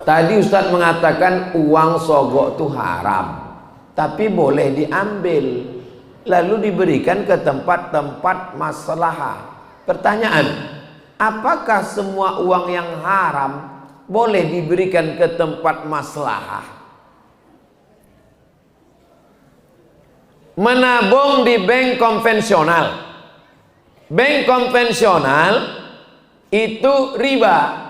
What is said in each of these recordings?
Tadi Ustadz mengatakan uang sogok itu haram, tapi boleh diambil lalu diberikan ke tempat-tempat maslahah. Pertanyaan, apakah semua uang yang haram boleh diberikan ke tempat maslahah? Menabung di bank konvensional, bank konvensional itu riba.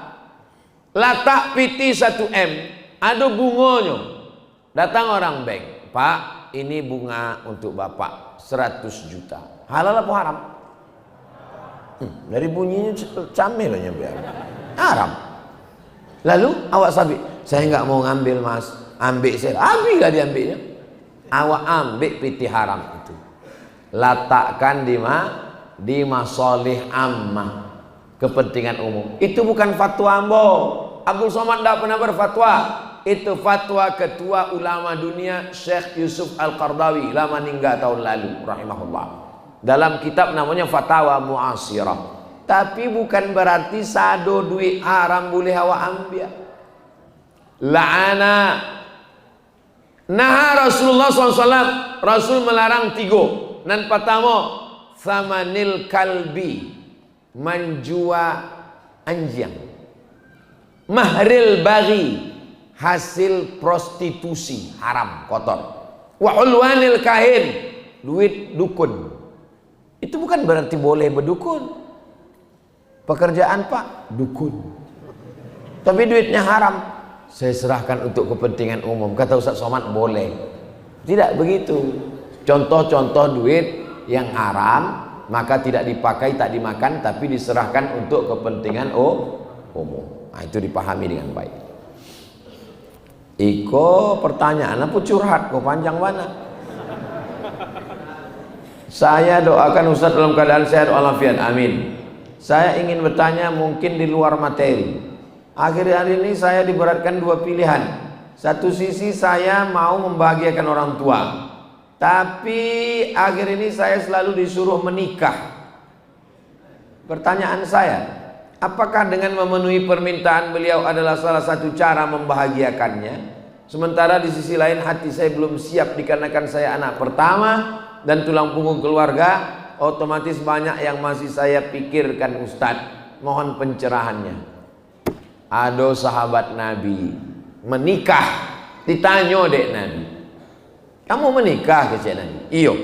Latak piti 1M, ada bunganya. Datang orang bank, Pak, ini bunga untuk Bapak 100 juta. Halal apa haram? Dari bunyinya camel aja biar. Haram. Lalu awak sabit, saya nggak mau ngambil mas, ambil saya. Habis gak diambilnya? Awak ambil piti haram itu. Letakkan di masolih ammah, kepentingan umum. Itu bukan fatwa ambo. Abdul Somad tidak pernah berfatwa. Itu fatwa ketua ulama dunia Syekh Yusuf Al-Qardawi, lama meninggal tahun lalu rahimahullah. Dalam kitab namanya Fatawa Mu'asirah. Tapi bukan berarti sado duit haram boleh awak ambil. La'ana. Nah Rasulullah SAW, Rasul melarang 3. Nan pertama, thamanil kalbi, menjual anjing. Mahril bagi, hasil prostitusi, haram, kotor. Wa ulwanil kahin, duit dukun. Itu bukan berarti boleh berdukun. Pekerjaan Pak, dukun. Tapi duitnya haram. Saya serahkan untuk kepentingan umum. Kata Ustaz Somad boleh. Tidak begitu. Contoh-contoh duit yang haram, maka tidak dipakai, tak dimakan, tapi diserahkan untuk kepentingan umum. Nah, itu dipahami dengan baik. Iko pertanyaan apa curhat kok panjang mana? Saya doakan Ustaz dalam keadaan sehat walafiat, amin. Saya ingin bertanya mungkin di luar materi. Akhir-akhir ini saya diberatkan 2 pilihan. Satu sisi saya mau membahagiakan orang tua, tapi akhir ini saya selalu disuruh menikah. Pertanyaan saya, apakah dengan memenuhi permintaan beliau adalah salah satu cara membahagiakannya? Sementara di sisi lain hati saya belum siap dikarenakan saya anak pertama dan tulang punggung keluarga, otomatis banyak yang masih saya pikirkan Ustadz. Mohon pencerahannya. Ada sahabat Nabi menikah, ditanya dek Nabi, kamu menikah ke Nabi? Iyo.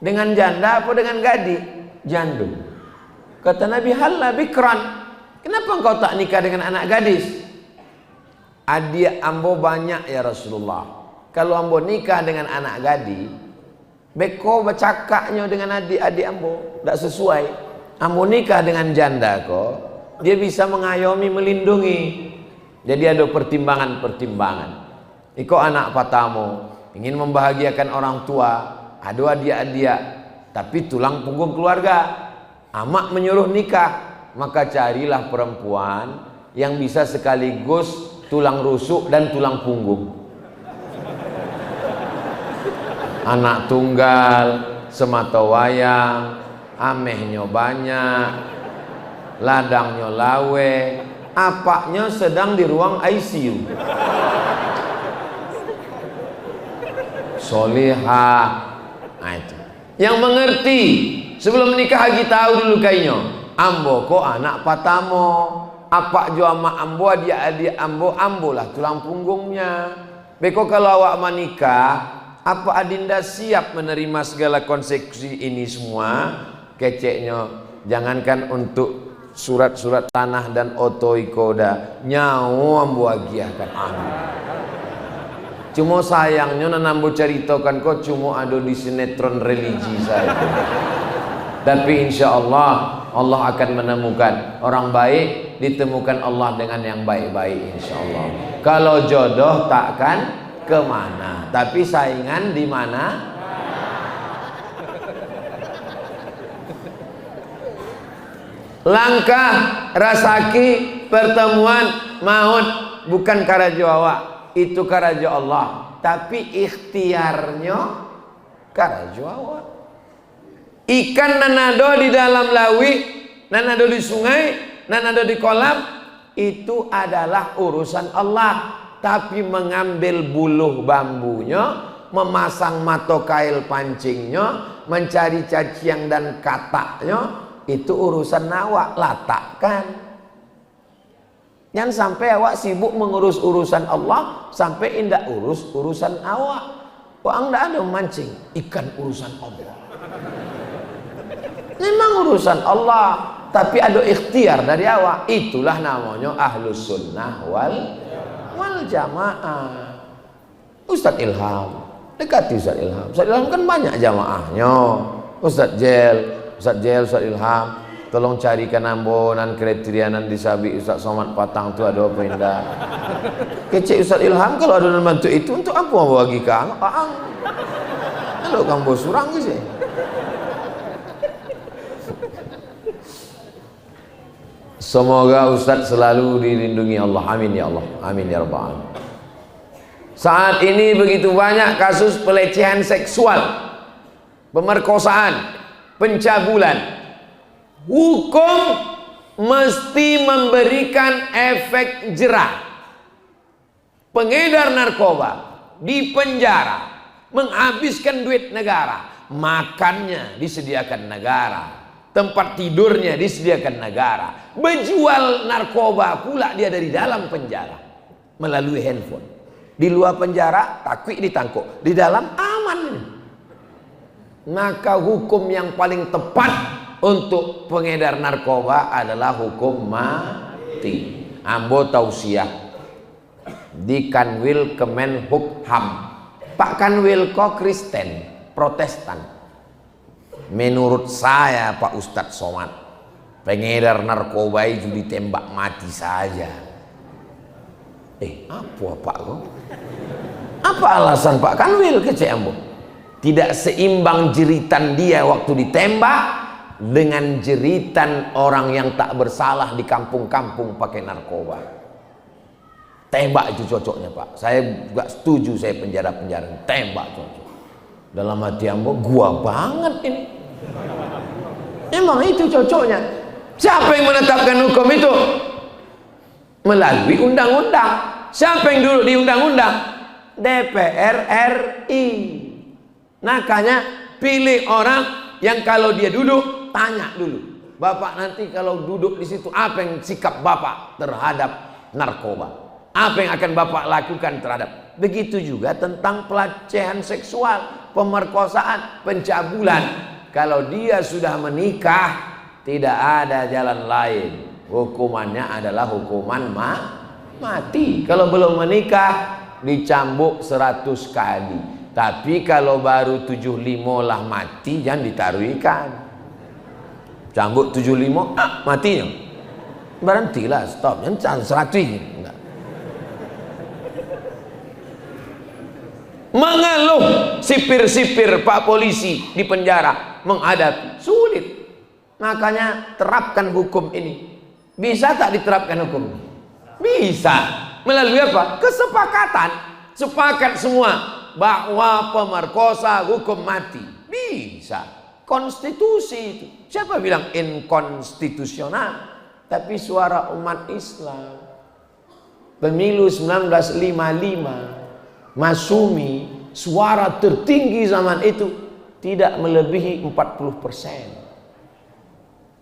Dengan janda apa dengan gadis? Jandung. Kata Nabi, halla bikran, kenapa engkau tak nikah dengan anak gadis? Adik ambo banyak ya Rasulullah. Kalau ambo nikah dengan anak gadis, beko bercakapnya dengan adik-adik ambo, tak sesuai. Ambo nikah dengan janda kok, dia bisa mengayomi, melindungi. Jadi ada pertimbangan-pertimbangan. Iko anak patamu, ingin membahagiakan orang tua, ada adik-adik, tapi tulang punggung keluarga. Amak menyuruh nikah, maka carilah perempuan yang bisa sekaligus tulang rusuk dan tulang punggung. Anak tunggal, semata wayang, amehnya banyak, ladangnya lawe, apaknya sedang di ruang ICU. Solihah. Nah itu. Yang mengerti sebelum menikah lagi tahu dulu kayaknya. Ambo kok anak patamo, apa jo ama ambo adik-adik ambo lah tulang punggungnya. Beko kalau awak menikah, apa adinda siap menerima segala konsekuensi ini semua? Keceknya, jangankan untuk surat-surat tanah dan otoikoda, nyawa ambo agiahkan. Amin. Cuma sayangnya nanambo ceritakan kok cuma ada di sinetron religi saja. Tapi insya Allah Allah akan menemukan orang baik, ditemukan Allah dengan yang baik-baik insya Allah. Kalau jodoh takkan kemana, tapi saingan di mana? Langkah rasaki pertemuan maut bukan karajo awak, itu karajo Allah, tapi ikhtiarnya karajo awak. Ikan nanado di dalam lawi, nanado di sungai, nanado di kolam, itu adalah urusan Allah. Tapi mengambil buluh bambunya, memasang matokail pancingnya, mencari caciang dan kataknya, itu urusan awak. Letakkan. Jangan sampai awak sibuk mengurus urusan Allah sampai indah urus urusan awak. Wah, enggak ada memancing ikan, urusan Allah. Memang urusan Allah, tapi ada ikhtiar dari awak. Itulah namanya ahlus sunnah wal jamaah. Ustadz Ilham, dekati Ustadz Ilham. Ustadz Ilham kan banyak jamaahnya. Ustadz Ustadz Ilham, tolong carikan ambonan kriterianan disabi Ustadz Somad Patang itu ada apa indah. Kecek Ustadz Ilham kalau ada bantu itu untuk apa bagi kang? Kalau kang bos surang sih. Semoga Ustadz selalu dilindungi Allah. Amin ya Allah. Amin ya rabbal alamin. Saat ini begitu banyak kasus pelecehan seksual, pemerkosaan, pencabulan. Hukum mesti memberikan efek jerah. Pengedar narkoba dipenjara, menghabiskan duit negara, makannya disediakan negara, tempat tidurnya disediakan negara, menjual narkoba pula dia dari dalam penjara melalui handphone. Di luar penjara takut ditangkap, di dalam aman. Maka hukum yang paling tepat untuk pengedar narkoba adalah hukum mati. Ambo tausiah di Kanwil Kemenhukham. Pak Kanwil kok Kristen, Protestan. Menurut saya Pak Ustadz Somad, pengedar narkoba itu ditembak mati saja. Apa Pak kok? Apa alasan Pak Kanwil kecek ambo? Tidak seimbang jeritan dia waktu ditembak dengan jeritan orang yang tak bersalah di kampung-kampung pakai narkoba. Tembak itu cocoknya Pak. Saya gak setuju saya penjara-penjara. Tembak cocok. Dalam hati ambo, gua banget ini. Emang itu cocoknya. Siapa yang menetapkan hukum itu? Melalui undang-undang. Siapa yang duduk di undang-undang? DPR RI. Makanya pilih orang yang kalau dia duduk tanya dulu, Bapak nanti kalau duduk di situ apa yang sikap Bapak terhadap narkoba? Apa yang akan Bapak lakukan terhadap? Begitu juga tentang pelecehan seksual, pemerkosaan, pencabulan. Kalau dia sudah menikah, tidak ada jalan lain. Hukumannya adalah hukuman mati. Kalau belum menikah, dicambuk 100 kali. Tapi kalau baru 75 lah mati, jangan ditaruh ikan. Cambuk 75, matinya. Berhentilah, stop. Jangan 100 ini. Enggak. Mengeluh sipir-sipir Pak Polisi di penjara menghadapi sulit. Makanya terapkan hukum ini. Bisa tak diterapkan hukum ini? Bisa. Melalui apa? Kesepakatan. Sepakat semua bahwa pemerkosa hukum mati. Bisa. Konstitusi itu. Siapa bilang inkonstitusional? Tapi suara umat Islam. Pemilu 1955, Masumi, suara tertinggi zaman itu tidak melebihi 40%.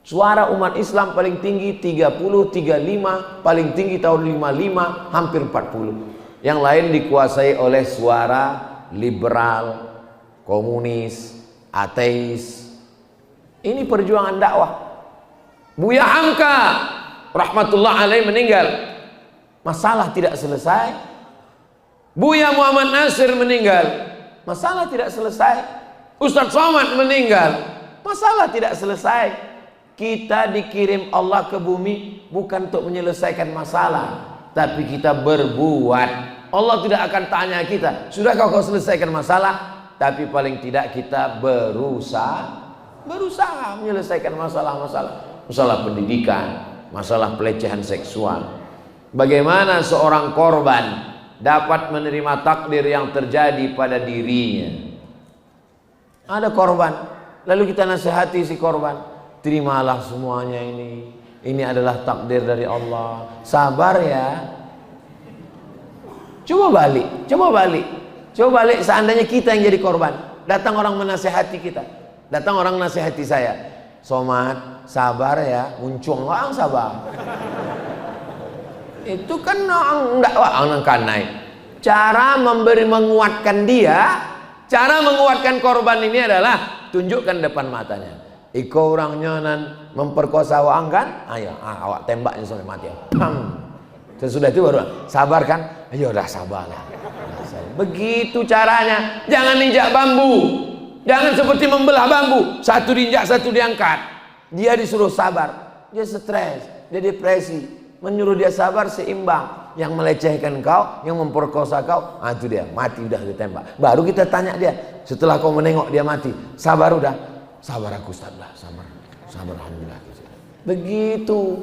Suara umat Islam paling tinggi 30, 35, paling tinggi tahun 55, hampir 40. Yang lain dikuasai oleh suara liberal, komunis, ateis. Ini perjuangan dakwah. Buya Hamka rahmatullah alaih meninggal, masalah tidak selesai. Buya Muhammad Nasir meninggal, masalah tidak selesai. Ustadz Somad meninggal, masalah tidak selesai. Kita dikirim Allah ke bumi bukan untuk menyelesaikan masalah, tapi kita berbuat. Allah tidak akan tanya kita, sudahkah kau selesaikan masalah? Tapi paling tidak kita berusaha menyelesaikan masalah-masalah. Masalah pendidikan, masalah pelecehan seksual. Bagaimana seorang korban dapat menerima takdir yang terjadi pada dirinya? Ada korban, lalu kita nasihati si korban, terimalah semuanya ini, Ini adalah takdir dari Allah. Sabar ya. Coba balik seandainya kita yang jadi korban. Datang orang menasehati kita. Datang orang menasehati saya. Somad, sabar ya. Muncung orang sabar. Itu kan enggak orang kanai. Cara menguatkan dia, cara menguatkan korban ini adalah tunjukkan depan matanya. Iko orangnya nan memperkosa orang kan? Ayo, awak tembaknya sampai mati. Pam. Sesudah itu baru sabar kan? Ayo udah sabar lah. Begitu caranya. Jangan injak bambu. Jangan seperti membelah bambu. Satu diinjak, satu diangkat. Dia disuruh sabar. Dia stres, dia depresi. Menyuruh dia sabar seimbang. Yang melecehkan kau, yang memperkosa kau, itu dia mati udah ditembak. Baru kita tanya dia. Setelah kau menengok dia mati, sabar udah? Sabar aku Ustaz lah, sabar alhamdulillah. Begitu.